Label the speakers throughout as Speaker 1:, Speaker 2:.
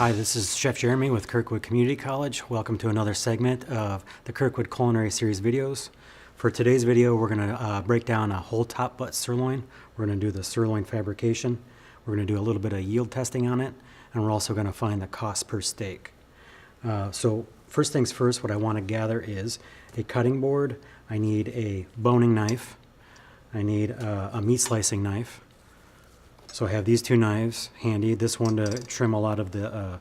Speaker 1: Hi, this is Chef Jeremy with Kirkwood Community College. Welcome to another segment of the Kirkwood Culinary Series videos. For today's video, we're going to break down a whole top butt sirloin. We're going to do the sirloin fabrication. We're going to do a little bit of yield testing on it, and we're also going to find the cost per steak. So first things first, what I want to gather is a cutting board. I need a boning knife. I need a meat slicing knife. So I have these two knives handy, this one to trim a lot of the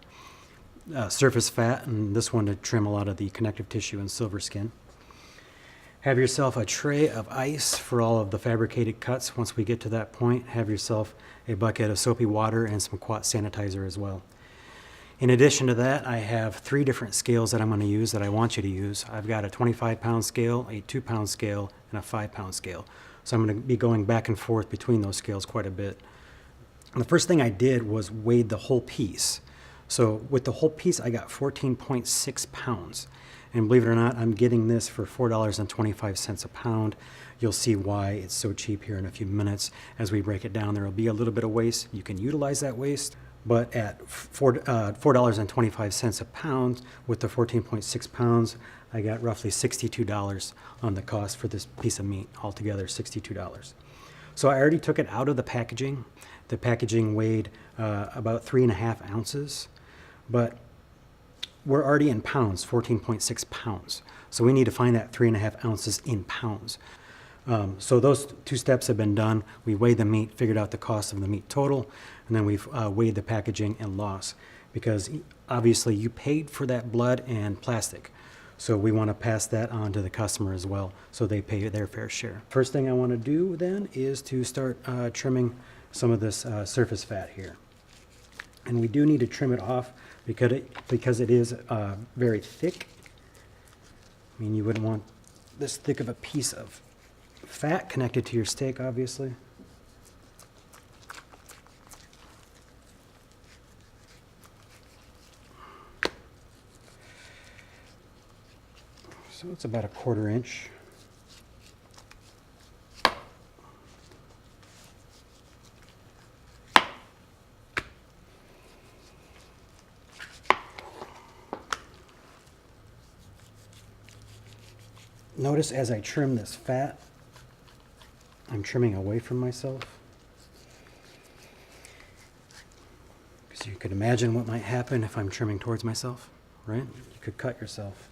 Speaker 1: surface fat and this one to trim a lot of the connective tissue and silver skin. Have yourself a tray of ice for all of the fabricated cuts. Once we get to that point, have yourself a bucket of soapy water and some quat sanitizer as well. In addition to that, I have 3 different scales that I'm going to use that I want you to use. I've got a 25-pound scale, a 2-pound scale, and a 5-pound scale. So I'm going to be going back and forth between those scales quite a bit. And the first thing I did was weighed the whole piece. So with the whole piece, I got 14.6 pounds. And believe it or not, I'm getting this for $4.25 a pound. You'll see why it's so cheap here in a few minutes. As we break it down, there will be a little bit of waste. You can utilize that waste. But at $4.25 a pound, with the 14.6 pounds, I got roughly $62 on the cost for this piece of meat, altogether $62. So I already took it out of the packaging. The packaging weighed about 3.5 ounces, but we're already in pounds, 14.6 pounds. So we need to find that 3.5 ounces in pounds. So those 2 steps have been done. We weighed the meat, figured out the cost of the meat total, and then we've weighed the packaging and loss, because obviously you paid for that blood and plastic. So we want to pass that on to the customer as well, so they pay their fair share. First thing I want to do then is to start trimming some of this surface fat here. And we do need to trim it off because it is very thick. I mean, you wouldn't want this thick of a piece of fat connected to your steak, obviously. So it's about a 1/4 inch. Notice as I trim this fat, I'm trimming away from myself, because you could imagine what might happen if I'm trimming towards myself, right? You could cut yourself.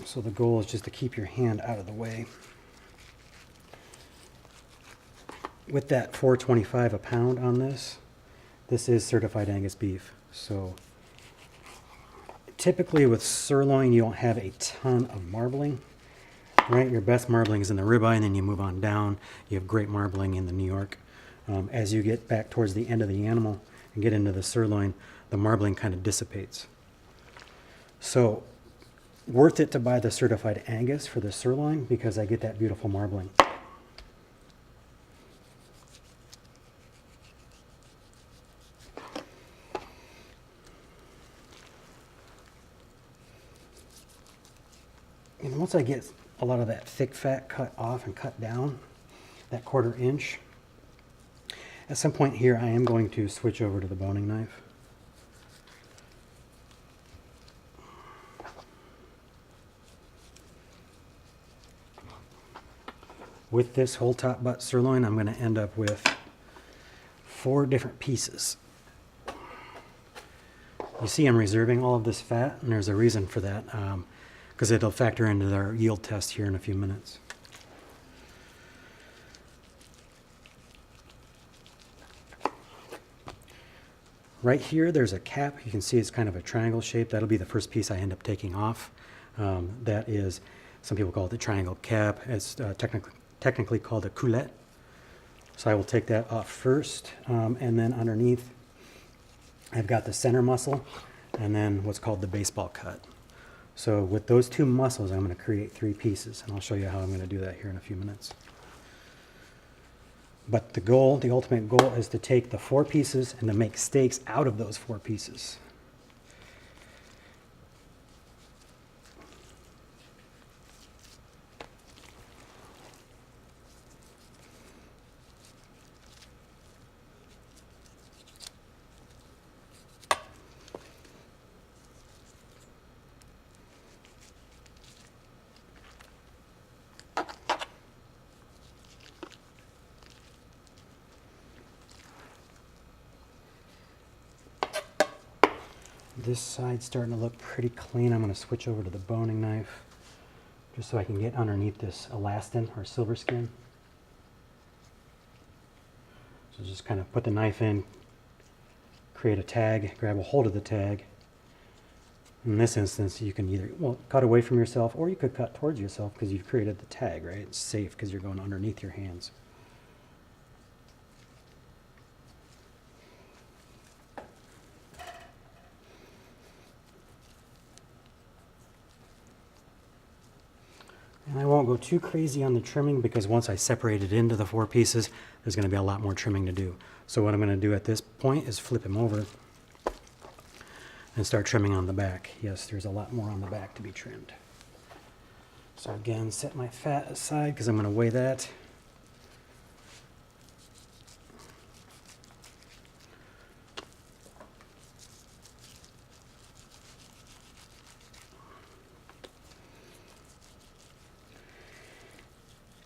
Speaker 1: So the goal is just to keep your hand out of the way. With that $4.25 a pound on this is certified Angus beef. So typically with sirloin, you don't have a ton of marbling, right? Your best marbling is in the ribeye, and then you move on down. You have great marbling in the New York. As you get back towards the end of the animal and get into the sirloin, the marbling kind of dissipates. So worth it to buy the certified Angus for the sirloin, because I get that beautiful marbling. And once I get a lot of that thick fat cut off and cut down, that 1/4 inch, at some point here I am going to switch over to the boning knife. With this whole top butt sirloin, I'm going to end up with 4 different pieces. You see I'm reserving all of this fat, and there's a reason for that, because it'll factor into our yield test here in a few minutes. Right here, there's a cap. You can see it's kind of a triangle shape. That'll be the first piece I end up taking off. That is, some people call it the triangle cap. It's technically called a culette. So I will take that off first, and then underneath I've got the center muscle and then what's called the baseball cut. So with those 2 muscles, I'm going to create 3 pieces, and I'll show you how I'm going to do that here in a few minutes. But the goal, the ultimate goal, is to take the 4 pieces and to make steaks out of those 4 pieces. This side's starting to look pretty clean. I'm going to switch over to the boning knife just so I can get underneath this elastin or silver skin. So just kind of put the knife in, create a tag, grab a hold of the tag. In this instance, you can either, well, cut away from yourself, or you could cut towards yourself because you've created the tag, right? It's safe because you're going underneath your hands. And I won't go too crazy on the trimming because once I separate it into the 4 pieces, there's going to be a lot more trimming to do. So what I'm going to do at this point is flip him over and start trimming on the back. Yes, there's a lot more on the back to be trimmed. So again, set my fat aside because I'm going to weigh that.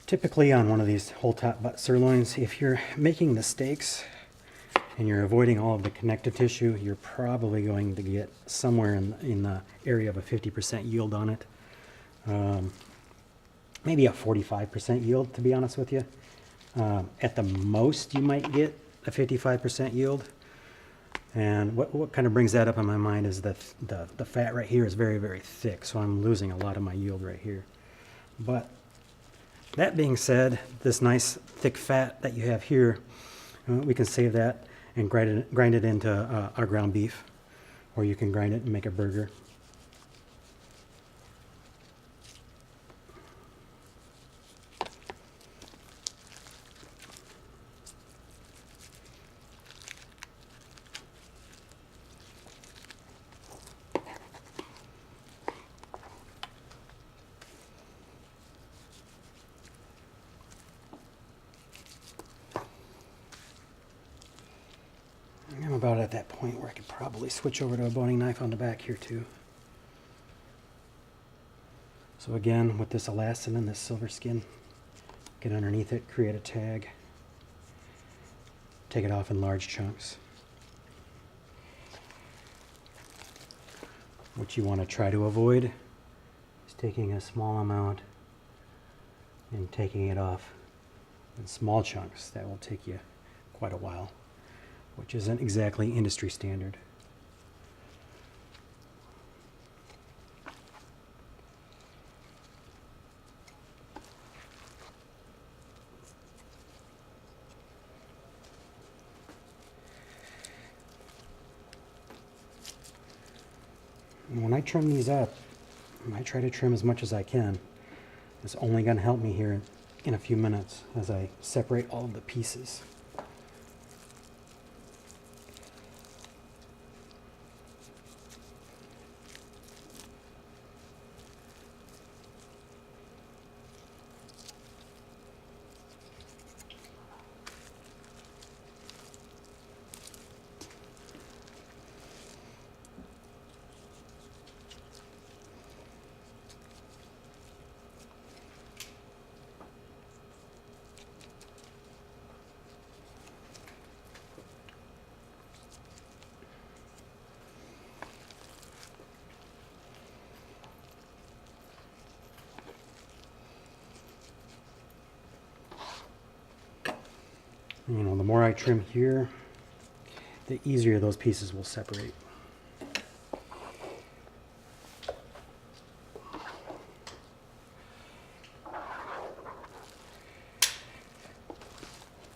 Speaker 1: Typically on one of these whole top butt sirloins, if you're making the steaks and you're avoiding all of the connective tissue, you're probably going to get somewhere in the area of a 50% yield on it. Maybe a 45% yield, to be honest with you. At the most, you might get a 55% yield. And what kind of brings that up in my mind is that the fat right here is very, very thick, so I'm losing a lot of my yield right here. But that being said, this nice thick fat that you have here, we can save that and grind it into our ground beef, or you can grind it and make a burger. I'm about at that point where I could probably switch over to a boning knife on the back here too. So again, with this elastin and this silver skin, get underneath it, create a tag, take it off in large chunks. What you want to try to avoid is taking a small amount and taking it off in small chunks. That will take you quite a while, which isn't exactly industry standard. And when I trim these up, I try to trim as much as I can. It's only going to help me here in a few minutes as I separate all of the pieces. You know, the more I trim here, the easier those pieces will separate.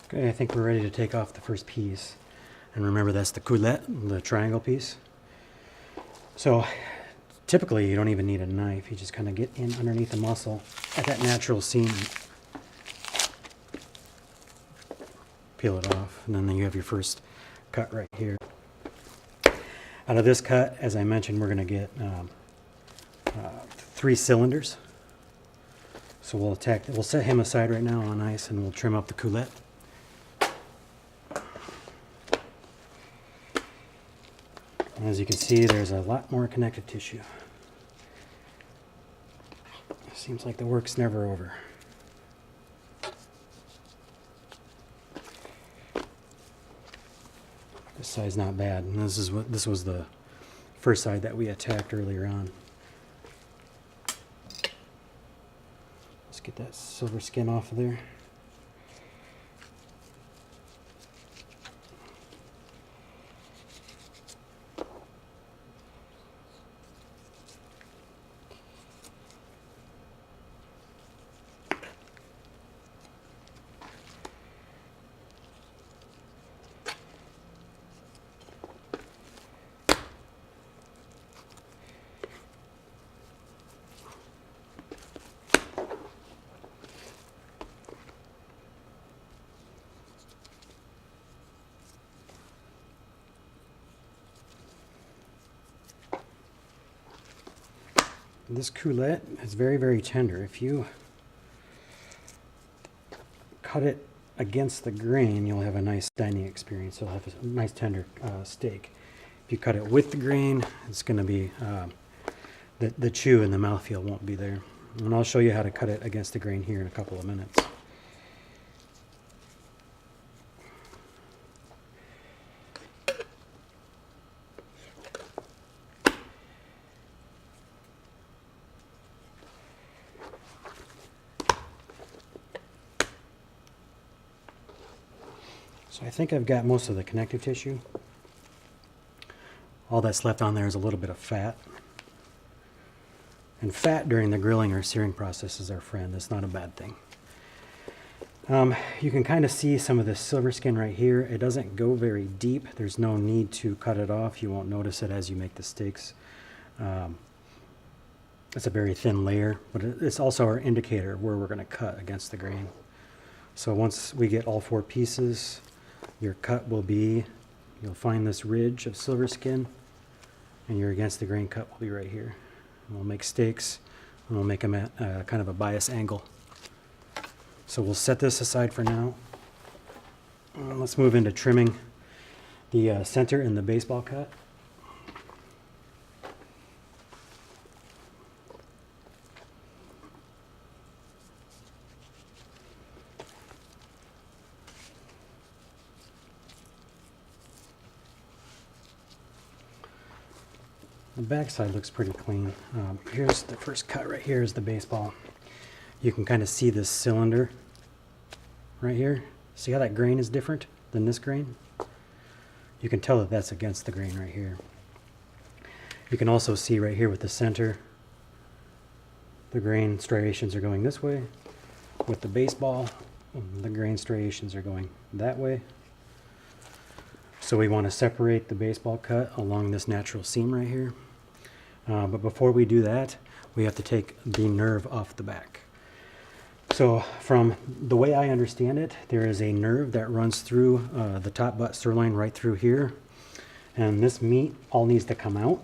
Speaker 1: Okay, I think we're ready to take off the first piece. And remember, that's the coulette, the triangle piece. So typically you don't even need a knife. You just kind of get in underneath the muscle at that natural seam. Peel it off, and then you have your first cut right here. Out of this cut, as I mentioned, we're going to get 3 cylinders. So we'll set him aside right now on ice, and we'll trim up the coulette. And as you can see, there's a lot more connective tissue. Seems like the work's never over. This side's not bad, and this was the first side that we attacked earlier on. Let's get that silver skin off of there. This culet is very, very tender. If you cut it against the grain, you'll have a nice dining experience. You'll have a nice tender steak. If you cut it with the grain, it's going to be, the chew and the mouthfeel won't be there. And I'll show you how to cut it against the grain here in a couple of minutes. So I think I've got most of the connective tissue. All that's left on there is a little bit of fat. And fat during the grilling or searing process is our friend. It's not a bad thing. You can kind of see some of the silver skin right here. It doesn't go very deep. There's no need to cut it off. You won't notice it as you make the steaks. It's a very thin layer, but it's also our indicator of where we're going to cut against the grain. So once we get all 4 pieces, your cut will be, you'll find this ridge of silver skin, and your against the grain cut will be right here. And we'll make steaks, and we'll make them at kind of a bias angle. So we'll set this aside for now. Let's move into trimming the center and the baseball cut. The backside looks pretty clean. Here's the first cut right here is the baseball. You can kind of see this cylinder right here. See how that grain is different than this grain? You can tell that that's against the grain right here. You can also see right here with the center, the grain striations are going this way. With the baseball, the grain striations are going that way. So we want to separate the baseball cut along this natural seam right here. But before we do that, we have to take the nerve off the back. So from the way I understand it, there is a nerve that runs through the top butt sirloin right through here. And this meat all needs to come out.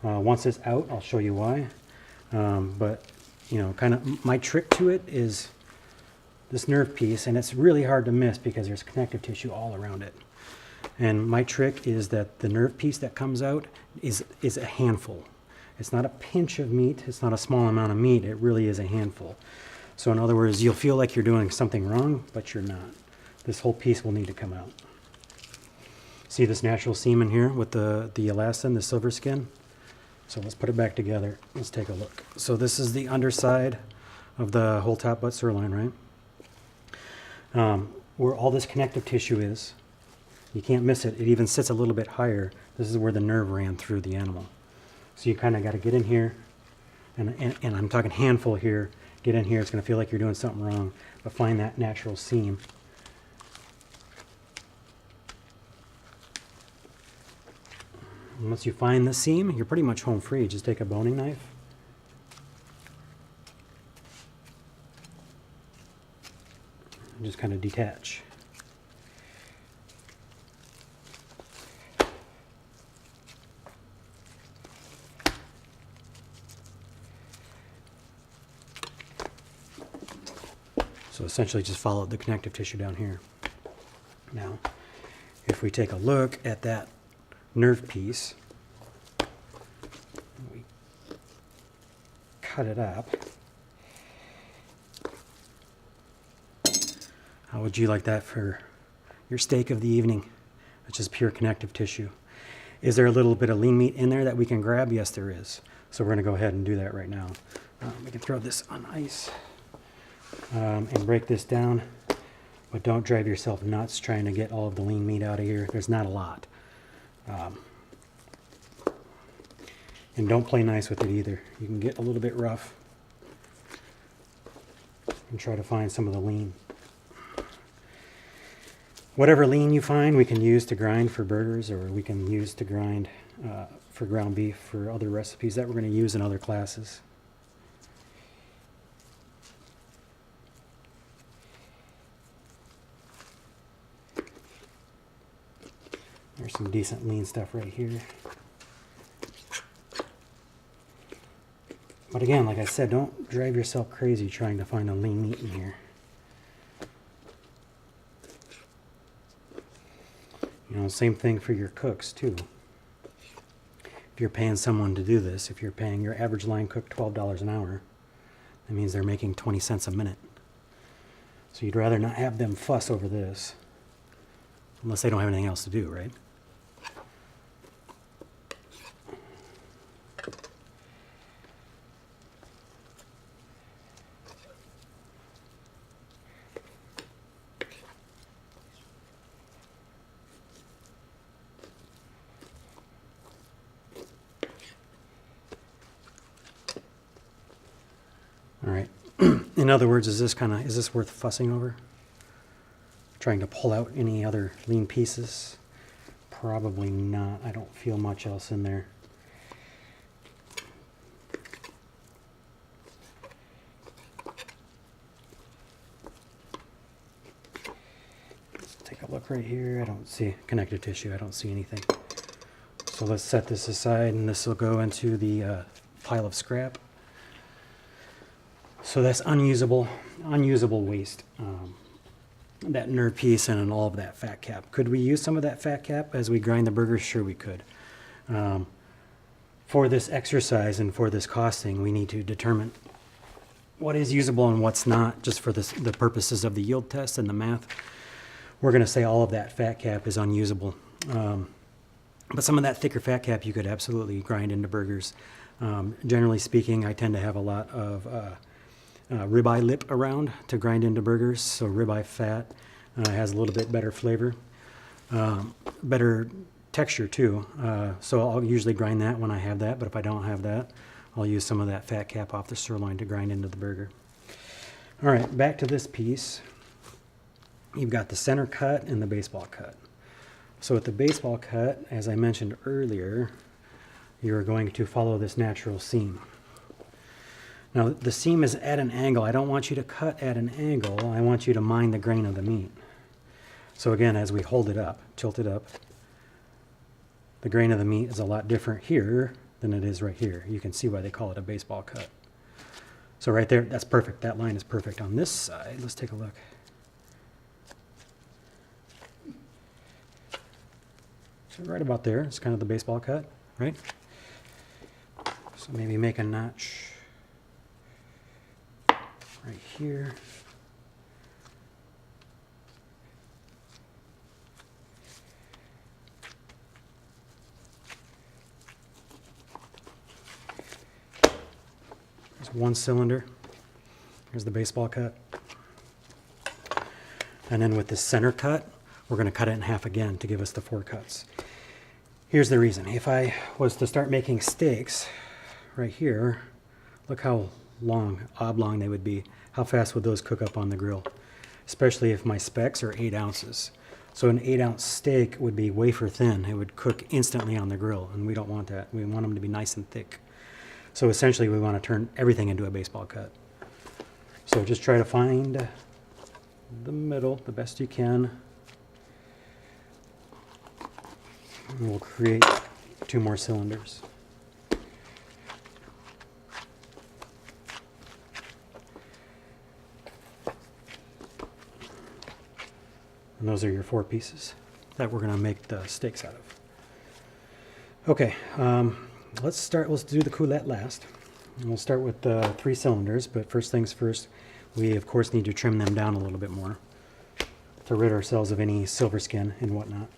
Speaker 1: Once it's out, I'll show you why. But, you know, kind of my trick to it is this nerve piece, and it's really hard to miss because there's connective tissue all around it. And my trick is that the nerve piece that comes out is a handful. It's not a pinch of meat. It's not a small amount of meat. It really is a handful. So in other words, you'll feel like you're doing something wrong, but you're not. This whole piece will need to come out. See this natural seam in here with the elastin, the silver skin? So let's put it back together. Let's take a look. So this is the underside of the whole top butt sirloin, right? Where all this connective tissue is. You can't miss it. It even sits a little bit higher. This is where the nerve ran through the animal. So you kind of got to get in here, and I'm talking handful here. Get in here. It's going to feel like you're doing something wrong, but find that natural seam. And once you find the seam, you're pretty much home free. Just take a boning knife. And just kind of detach. So essentially just follow the connective tissue down here. Now, if we take a look at that nerve piece, we cut it up. How would you like that for your steak of the evening? It's just pure connective tissue. Is there a little bit of lean meat in there that we can grab? Yes, there is. So we're going to go ahead and do that right now. We can throw this on ice and break this down, but don't drive yourself nuts trying to get all of the lean meat out of here. There's not a lot. And don't play nice with it either. You can get a little bit rough and try to find some of the lean. Whatever lean you find, we can use to grind for burgers, or we can use to grind for ground beef for other recipes that we're going to use in other classes. There's some decent lean stuff right here. But again, like I said, don't drive yourself crazy trying to find a lean meat in here. You know, same thing for your cooks too. If you're paying someone to do this, if you're paying your average line cook $12 an hour, that means they're making 20 cents a minute. So you'd rather not have them fuss over this, unless they don't have anything else to do, right? All right. In other words, is this worth fussing over? Trying to pull out any other lean pieces? Probably not. I don't feel much else in there. Let's take a look right here. I don't see connective tissue. I don't see anything. So let's set this aside, and this will go into the pile of scrap. So that's unusable waste. That nerve piece and all of that fat cap. Could we use some of that fat cap as we grind the burgers? Sure we could. For this exercise and for this costing, we need to determine what is usable and what's not, just for the purposes of the yield test and the math. We're going to say all of that fat cap is unusable. But some of that thicker fat cap you could absolutely grind into burgers. Generally speaking, I tend to have a lot of ribeye lip around to grind into burgers, so ribeye fat has a little bit better flavor, better texture too. So I'll usually grind that when I have that, but if I don't have that, I'll use some of that fat cap off the sirloin to grind into the burger. All right, back to this piece. You've got the center cut and the baseball cut. So with the baseball cut, as I mentioned earlier, you're going to follow this natural seam. Now, the seam is at an angle. I don't want you to cut at an angle. I want you to mind the grain of the meat. So again, as we hold it up, tilt it up, the grain of the meat is a lot different here than it is right here. You can see why they call it a baseball cut. So right there, that's perfect. That line is perfect. On this side, let's take a look. So right about there, it's kind of the baseball cut, right? So maybe make a notch right here. There's one cylinder. Here's the baseball cut. And then with the center cut, we're going to cut it in half again to give us the 4 cuts. Here's the reason. If I was to start making steaks right here, look how long, oblong they would be. How fast would those cook up on the grill? Especially if my specs are 8 ounces. So an 8-ounce steak would be wafer thin. It would cook instantly on the grill, and we don't want that. We want them to be nice and thick. So essentially we want to turn everything into a baseball cut. So just try to find the middle the best you can. And we'll create 2 more cylinders. And those are your 4 pieces that we're going to make the steaks out of. Okay, let's do the coulette last. And we'll start with 3 cylinders, but first things first, we of course need to trim them down a little bit more to rid ourselves of any silver skin and whatnot.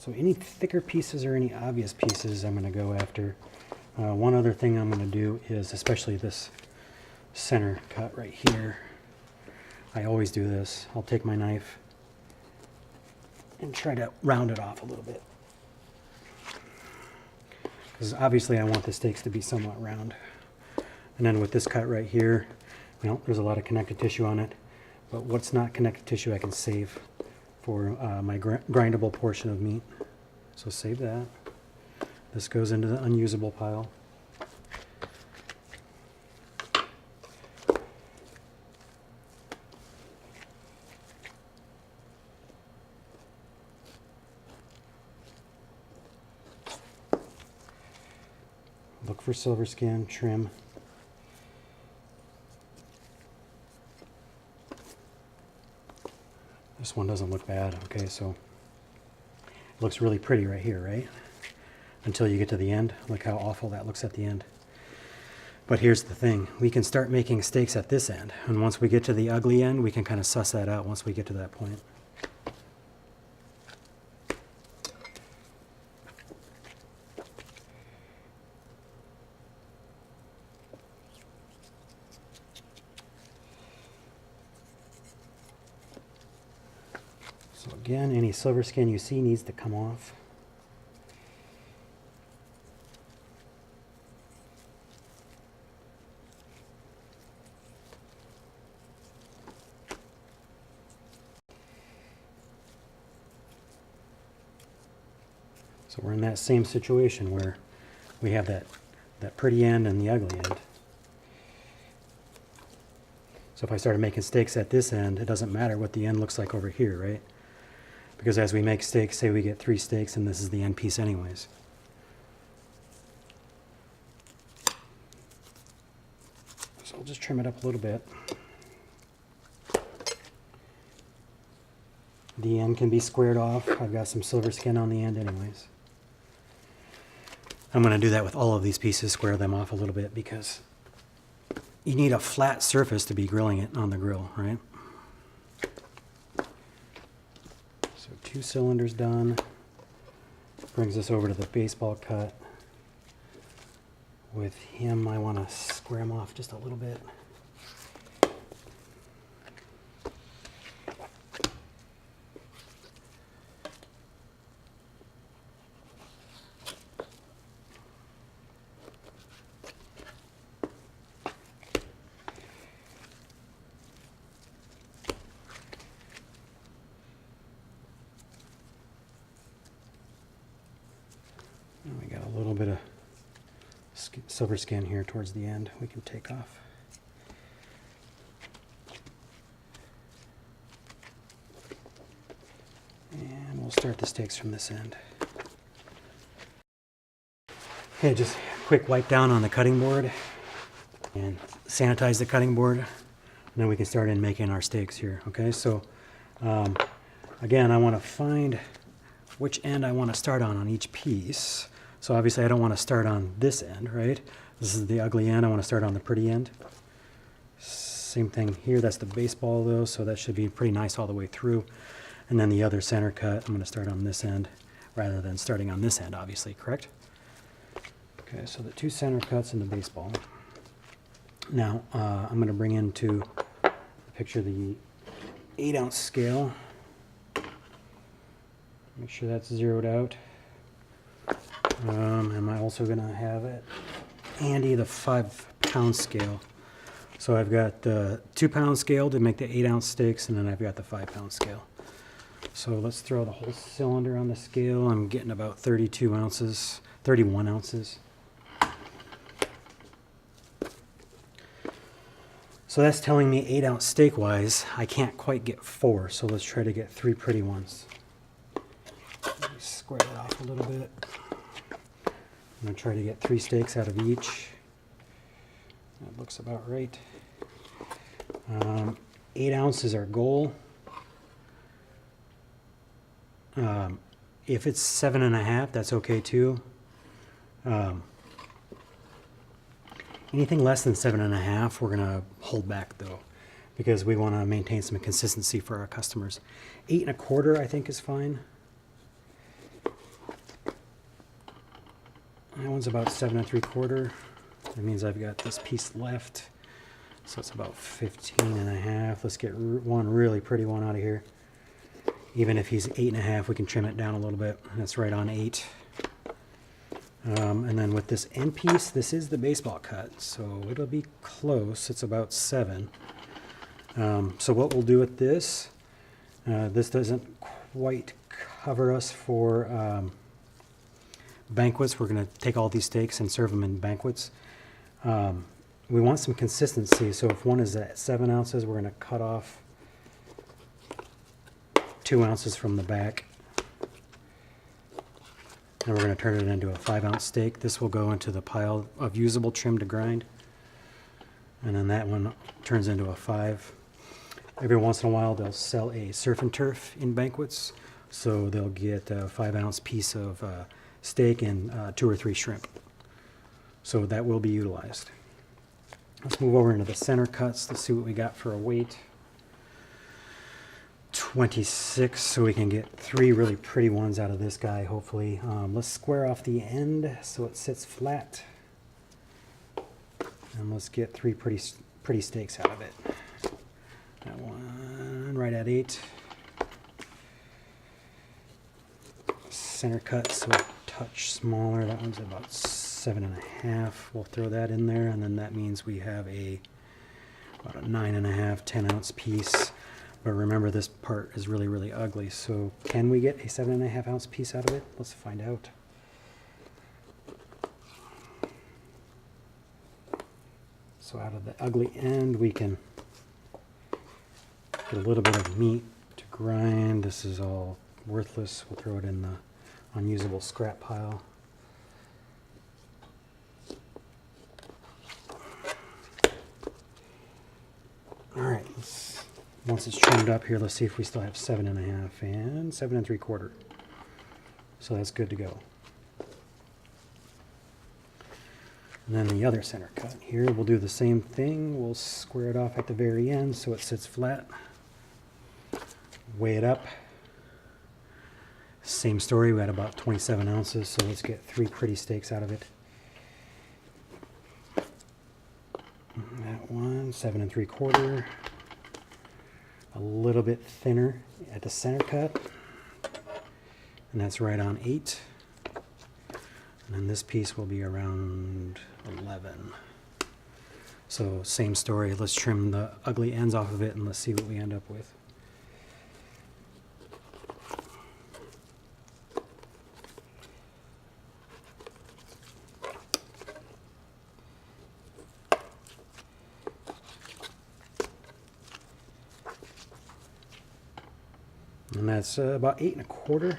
Speaker 1: So any thicker pieces or any obvious pieces I'm going to go after. One other thing I'm going to do is, especially this center cut right here, I always do this. I'll take my knife and try to round it off a little bit. Because obviously I want the steaks to be somewhat round. And then with this cut right here, you know, there's a lot of connective tissue on it. But what's not connective tissue I can save for my grindable portion of meat. So save that. This goes into the unusable pile. Look for silver skin, trim. This one doesn't look bad, okay, so it looks really pretty right here, right? Until you get to the end. Look how awful that looks at the end. But here's the thing, we can start making steaks at this end, and once we get to the ugly end, we can kind of suss that out once we get to that point. So again, any silver skin you see needs to come off. So we're in that same situation where we have that pretty end and the ugly end. So if I started making steaks at this end, it doesn't matter what the end looks like over here, right? Because as we make steaks, say we get 3 steaks and this is the end piece anyways. So I'll just trim it up a little bit. The end can be squared off. I've got some silver skin on the end anyways. I'm going to do that with all of these pieces, square them off a little bit because you need a flat surface to be grilling it on the grill, right? So 2 cylinders done. Brings us over to the baseball cut. With him, I want to square him off just a little bit. We got a little bit of silver skin here towards the end we can take off. And we'll start the steaks from this end. Okay, just quick wipe down on the cutting board and sanitize the cutting board. And then we can start in making our steaks here. Okay, so again, I want to find which end I want to start on each piece. So obviously I don't want to start on this end, right? This is the ugly end. I want to start on the pretty end. Same thing here. That's the baseball though, so that should be pretty nice all the way through. And then the other center cut, I'm going to start on this end rather than starting on this end, obviously, correct? Okay, so the 2 center cuts in the baseball. Now I'm going to bring into the picture the 8-ounce scale. Make sure that's zeroed out. Am I also going to have it handy, the 5-pound scale? So I've got the 2-pound scale to make the 8-ounce steaks, and then I've got the 5-pound scale. So let's throw the whole cylinder on the scale. I'm getting about 32 ounces, 31 ounces. So that's telling me 8-ounce steak-wise, I can't quite get 4, so let's try to get 3 pretty ones. Let me square it off a little bit. I'm going to try to get 3 steaks out of each. That looks about right. 8 ounces is our goal. If it's 7.5, that's okay too. Anything less than 7.5, we're going to hold back though, because we want to maintain some consistency for our customers. 8 1/4, I think, is fine. That one's about 7 3/4. That means I've got this piece left. So it's about 15.5. Let's get one really pretty one out of here. Even if he's 8.5, we can trim it down a little bit. That's right on 8. And then with this end piece, this is the baseball cut, so it'll be close. It's about 7. So what we'll do with this, this doesn't quite cover us for banquets. We're going to take all these steaks and serve them in banquets. We want some consistency, so if one is at 7 ounces, we're going to cut off 2 ounces from the back. And we're going to turn it into a 5-ounce steak. This will go into the pile of usable trim to grind. And then that one turns into a 5. Every once in a while, they'll sell a surf and turf in banquets. So they'll get a 5-ounce piece of steak and 2 or 3 shrimp. So that will be utilized. Let's move over into the center cuts. Let's see what we got for a weight. 26, so we can get 3 really pretty ones out of this guy, hopefully. Let's square off the end so it sits flat. And let's get 3 pretty steaks out of it. That one right at 8. Center cut, so a touch smaller. That one's about 7.5. We'll throw that in there, and then that means we have about a 9.5, 10-ounce piece. But remember, this part is really, really ugly. So can we get a 7.5-ounce piece out of it? Let's find out. So out of the ugly end, we can get a little bit of meat to grind. This is all worthless. We'll throw it in the unusable scrap pile. All right, once it's trimmed up here, let's see if we still have 7.5 and 7 3/4. So that's good to go. And then the other center cut here, we'll do the same thing. We'll square it off at the very end so it sits flat. Weigh it up. Same story, we had about 27 ounces, so let's get 3 pretty steaks out of it. That one, 7 3/4. A little bit thinner at the center cut, and that's right on 8. And then this piece will be around 11. So same story, let's trim the ugly ends off of it and let's see what we end up with. And that's about 8 1/4,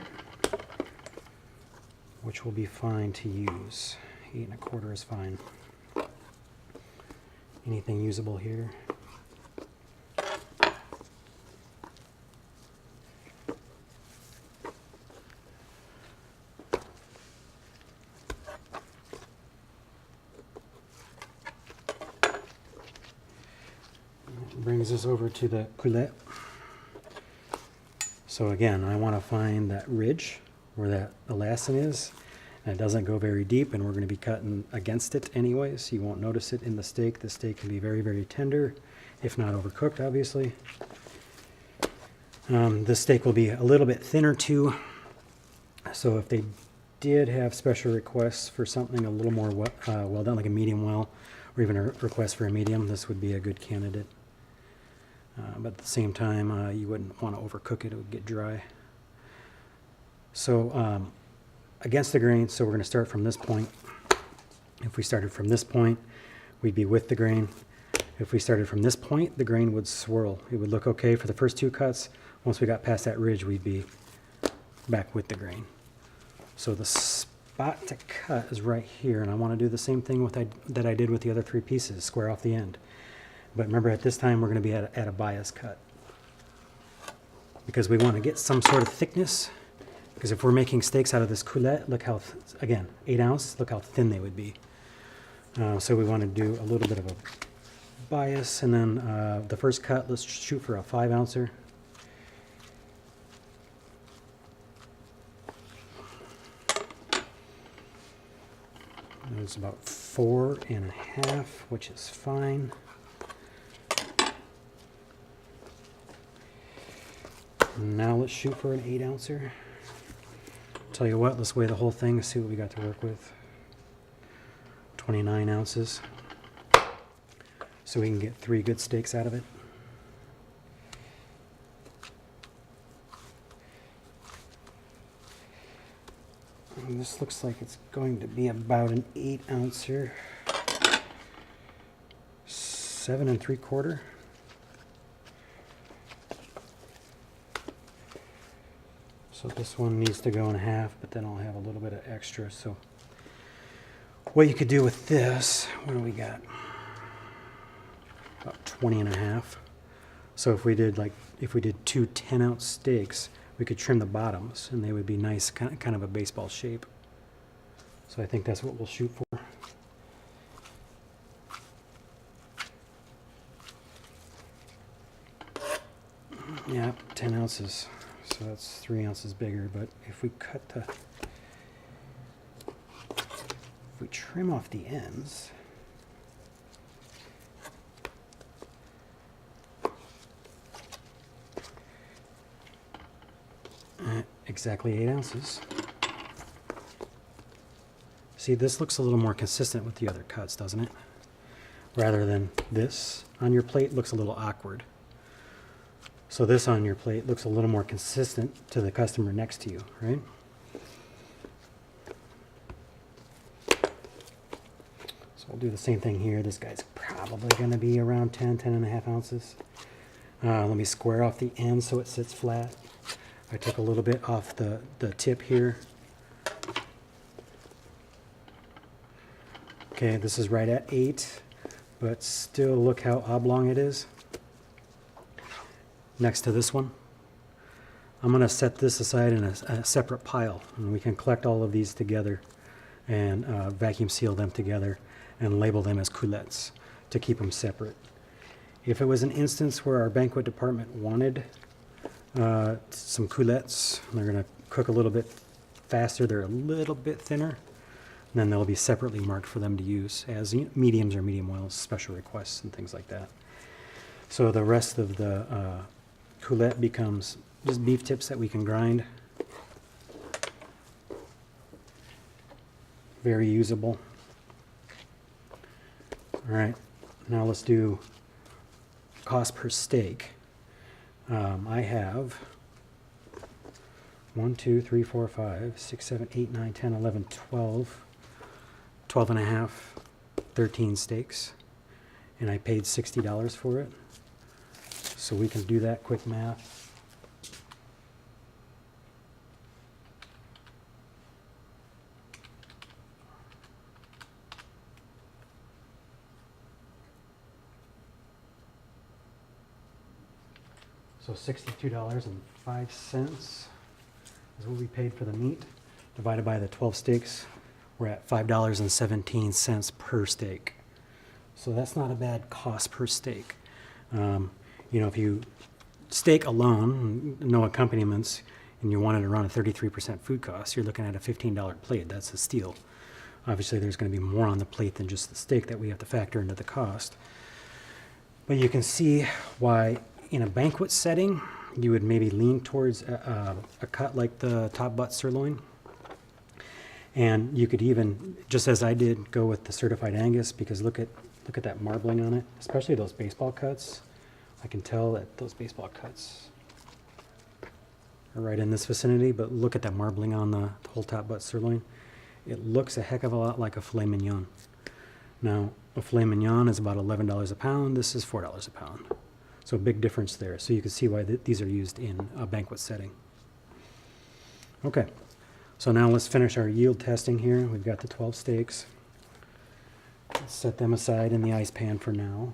Speaker 1: which will be fine to use. 8 1/4 is fine. Anything usable here? That brings us over to the poulet. So again, I want to find that ridge where that elastin is, and it doesn't go very deep, and we're going to be cutting against it anyways. You won't notice it in the steak. The steak can be very, very tender, if not overcooked, obviously. The steak will be a little bit thinner too, so if they did have special requests for something a little more well done, like a medium well, or even a request for a medium, this would be a good candidate. But at the same time, you wouldn't want to overcook it. It would get dry. So against the grain, so we're going to start from this point. If we started from this point, we'd be with the grain. If we started from this point, the grain would swirl. It would look okay for the first 2 cuts. Once we got past that ridge, we'd be back with the grain. So the spot to cut is right here, and I want to do the same thing that I did with the other 3 pieces, square off the end. But remember, at this time, we're going to be at a bias cut, because we want to get some sort of thickness. Because if we're making steaks out of this coulet, look how, again, 8 ounce, look how thin they would be. So we want to do a little bit of a bias, and then the first cut, let's shoot for a 5 ouncer. one's about 4.5, which is fine. Now let's shoot for an 8-ouncer. Tell you what, let's weigh the whole thing and see what we got to work with. 29 ounces. So we can get 3 good steaks out of it. And this looks like it's going to be about an 8-ouncer. 7 3/4. So this one needs to go in half, but then I'll have a little bit of extra. So what you could do with this, what do we got? About 20.5. So if we did 2 10-ounce steaks, we could trim the bottoms and they would be nice, kind of a baseball shape. So I think that's what we'll shoot for. Yeah, 10 ounces. So that's 3 ounces bigger, but if we trim off the ends, exactly 8 ounces. See, this looks a little more consistent with the other cuts, doesn't it? Rather than this on your plate looks a little awkward. So this on your plate looks a little more consistent to the customer next to you, right? So we'll do the same thing here. This guy's probably going to be around 10.5 ounces. Let me square off the end so it sits flat. I took a little bit off the tip here. Okay, this is right at 8, but still look how oblong it is. Next to this one, I'm going to set this aside in a separate pile, and we can collect all of these together and vacuum seal them together and label them as culettes to keep them separate. If it was an instance where our banquet department wanted some culettes, they're going to cook a little bit faster, they're a little bit thinner, and then they'll be separately marked for them to use as mediums or medium wells, special requests and things like that. So the rest of the culette becomes just beef tips that we can grind. Very usable. All right, now let's do cost per steak. I have 1, 2, 3, 4, 5, 6, 7, 8, 9, 10, 11, 12, 12.5, 13 steaks, and I paid $60 for it. So we can do that quick math. So $62.05 is what we paid for the meat. Divided by the 12 steaks, we're at $5.17 per steak. So that's not a bad cost per steak. You know, if you steak alone, no accompaniments, and you wanted to run a 33% food cost, you're looking at a $15 plate. That's a steal. Obviously, there's going to be more on the plate than just the steak that we have to factor into the cost. But you can see why in a banquet setting, you would maybe lean towards a cut like the top butt sirloin. And you could even, just as I did, go with the certified Angus, because look at that marbling on it, especially those baseball cuts. I can tell that those baseball cuts are right in this vicinity, but look at that marbling on the whole top butt sirloin. It looks a heck of a lot like a filet mignon. Now, a filet mignon is about $11 a pound. This is $4 a pound. So a big difference there. So you can see why these are used in a banquet setting. Okay, so now let's finish our yield testing here. We've got the 12 steaks. Let's set them aside in the ice pan for now.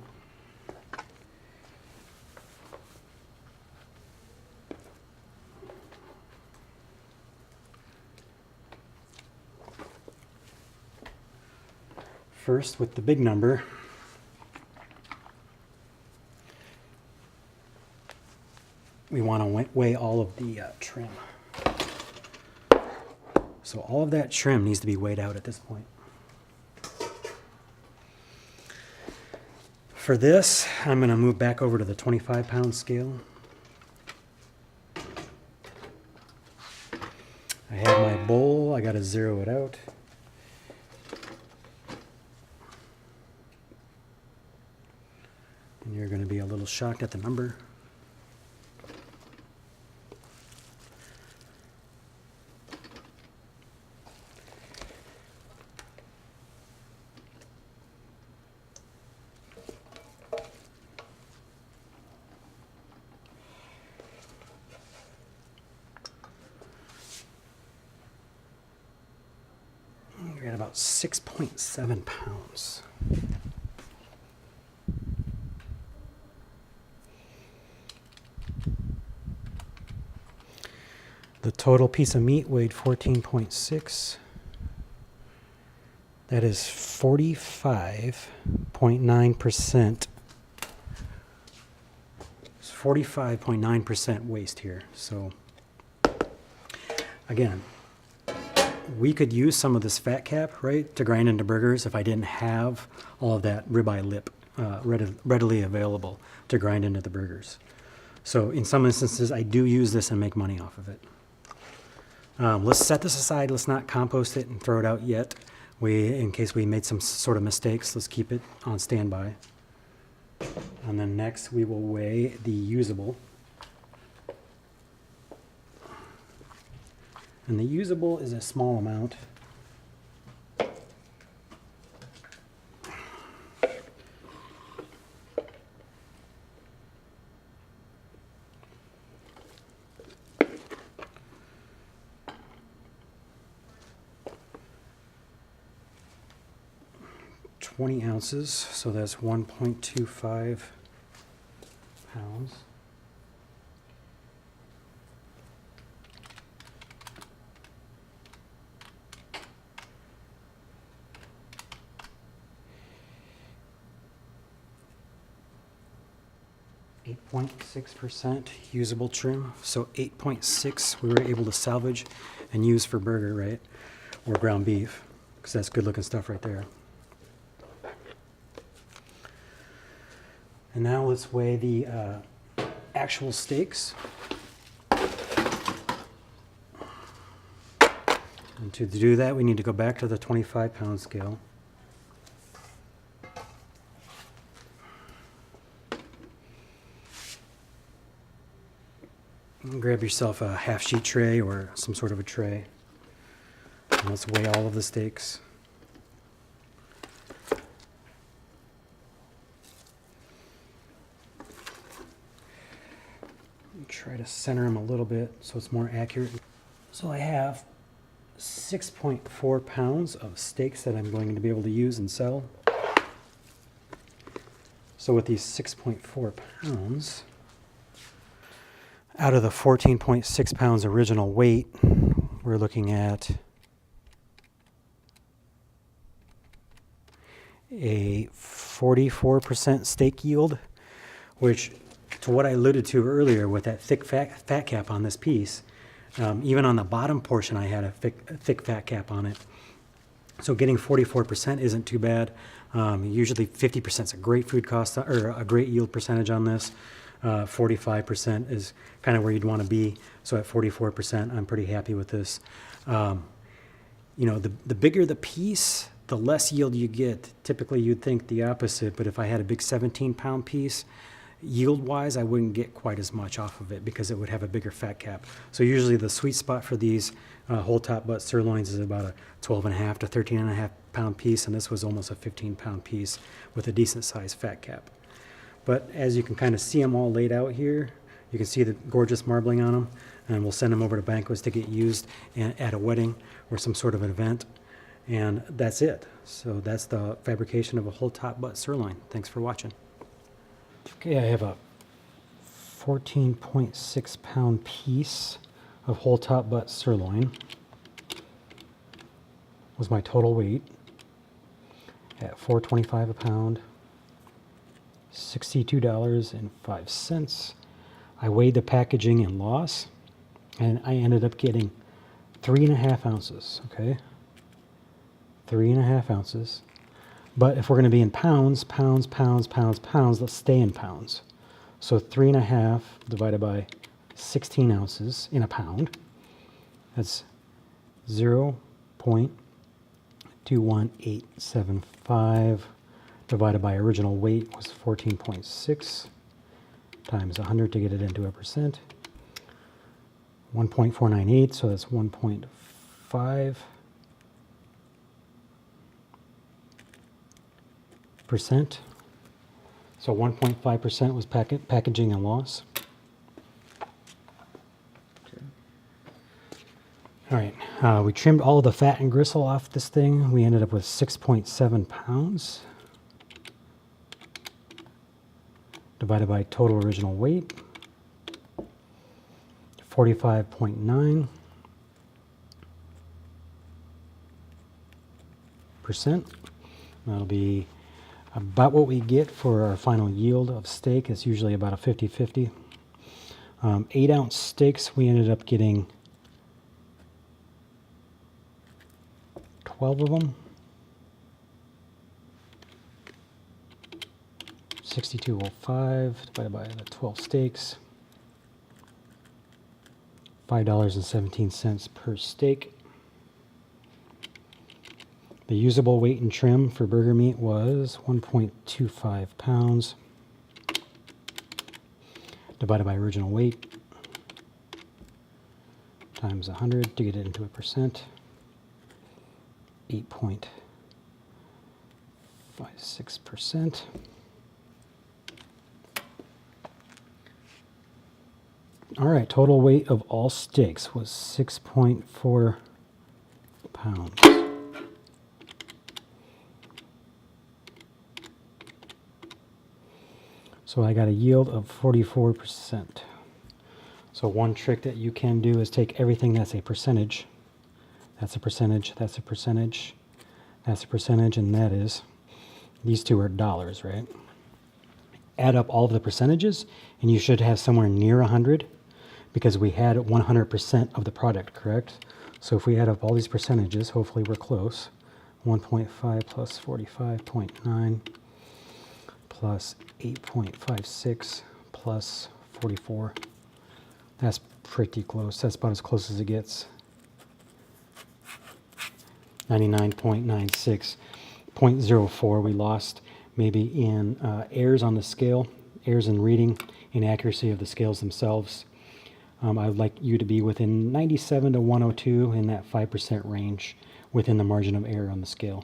Speaker 1: First, with the big number, we want to weigh all of the trim. So all of that trim needs to be weighed out at this point. For this, I'm going to move back over to the 25-pound scale. I have my bowl. I got to zero it out. And you're going to be a little shocked at the number. You're at about 6.7 pounds. The total piece of meat weighed 14.6. That is 45.9%. It's 45.9% waste here. So again, we could use some of this fat cap, right, to grind into burgers if I didn't have all of that ribeye lip readily available to grind into the burgers. So in some instances, I do use this and make money off of it. Let's set this aside. Let's not compost it and throw it out yet. In case we made some sort of mistakes, let's keep it on standby. And then next we will weigh the usable. And the usable is a small amount. .20 ounces, so that's 1.25 pounds. .6% usable trim, so 8.6 we were able to salvage and use for burger, right, or ground beef, because that's good looking stuff right there. And now let's weigh the actual steaks. And to do that, we need to go back to the 25-pound scale. And grab yourself a half-sheet tray or some sort of a tray. And let's weigh all of the steaks. Try to center them a little bit so it's more accurate. So I have 6.4 pounds of steaks that I'm going to be able to use and sell. So with these 6.4 pounds, out of the 14.6 pounds original weight, we're looking at a 44% steak yield, which, to what I alluded to earlier with that thick fat cap on this piece, even on the bottom portion I had a thick fat cap on it. So getting 44% isn't too bad. Usually 50% is a great food cost or a great yield percentage on this. 45% is kind of where you'd want to be. So at 44%, I'm pretty happy with this. You know, the bigger the piece, the less yield you get. Typically you'd think the opposite, but if I had a big 17-pound piece, yield-wise, I wouldn't get quite as much off of it because it would have a bigger fat cap. So usually the sweet spot for these whole top butt sirloins is about a 12.5 to 13.5 pound piece, and this was almost a 15-pound piece with a decent-sized fat cap. But as you can kind of see them all laid out here, you can see the gorgeous marbling on them, and we'll send them over to banquets to get used at a wedding or some sort of an event. And that's it. So that's the fabrication of a whole top butt sirloin. Thanks for watching. Okay, I have a 14.6 pound piece of whole top butt sirloin. Was my total weight at $4.25 a pound, $62.05. I weighed the packaging in loss, and I ended up getting 3.5 ounces. Okay, 3.5 ounces. But if we're going to be in pounds, let's stay in pounds. So 3.5 divided by 16 ounces in a pound, that's 0.21875 divided by original weight was 14.6 times 100 to get it into a percent. 1.498, so that's 1.5%. So 1.5% was packaging and loss.
Speaker 2: Okay.
Speaker 1: All right, we trimmed all the fat and gristle off this thing. We ended up with 6.7 pounds divided by total original weight, 45.9%. That'll be about what we get for our final yield of steak. It's usually about a 50-50. 8-ounce steaks, we ended up getting 12 of them. 62.05 divided by the 12 steaks. $5.17 per steak. The usable weight and trim for burger meat was 1.25 pounds divided by original weight times 100 to get it into a percent. 8.56%. All right, total weight of all steaks was 6.4 pounds. So I got a yield of 44%. So one trick that you can do is take everything that's a percentage. That's a percentage, that's a percentage, that's a percentage, and that is, these two are dollars, right? Add up all of the percentages, and you should have somewhere near 100, because we had 100% of the product, correct? So if we add up all these percentages, hopefully we're close. 1.5 plus 45.9 plus 8.56 plus 44. That's pretty close. That's about as close as it gets. 99.96. 0.04 we lost maybe in errors on the scale, errors in reading, inaccuracy of the scales themselves. I would like you to be within 97 to 102 in that 5% range within the margin of error on the scale.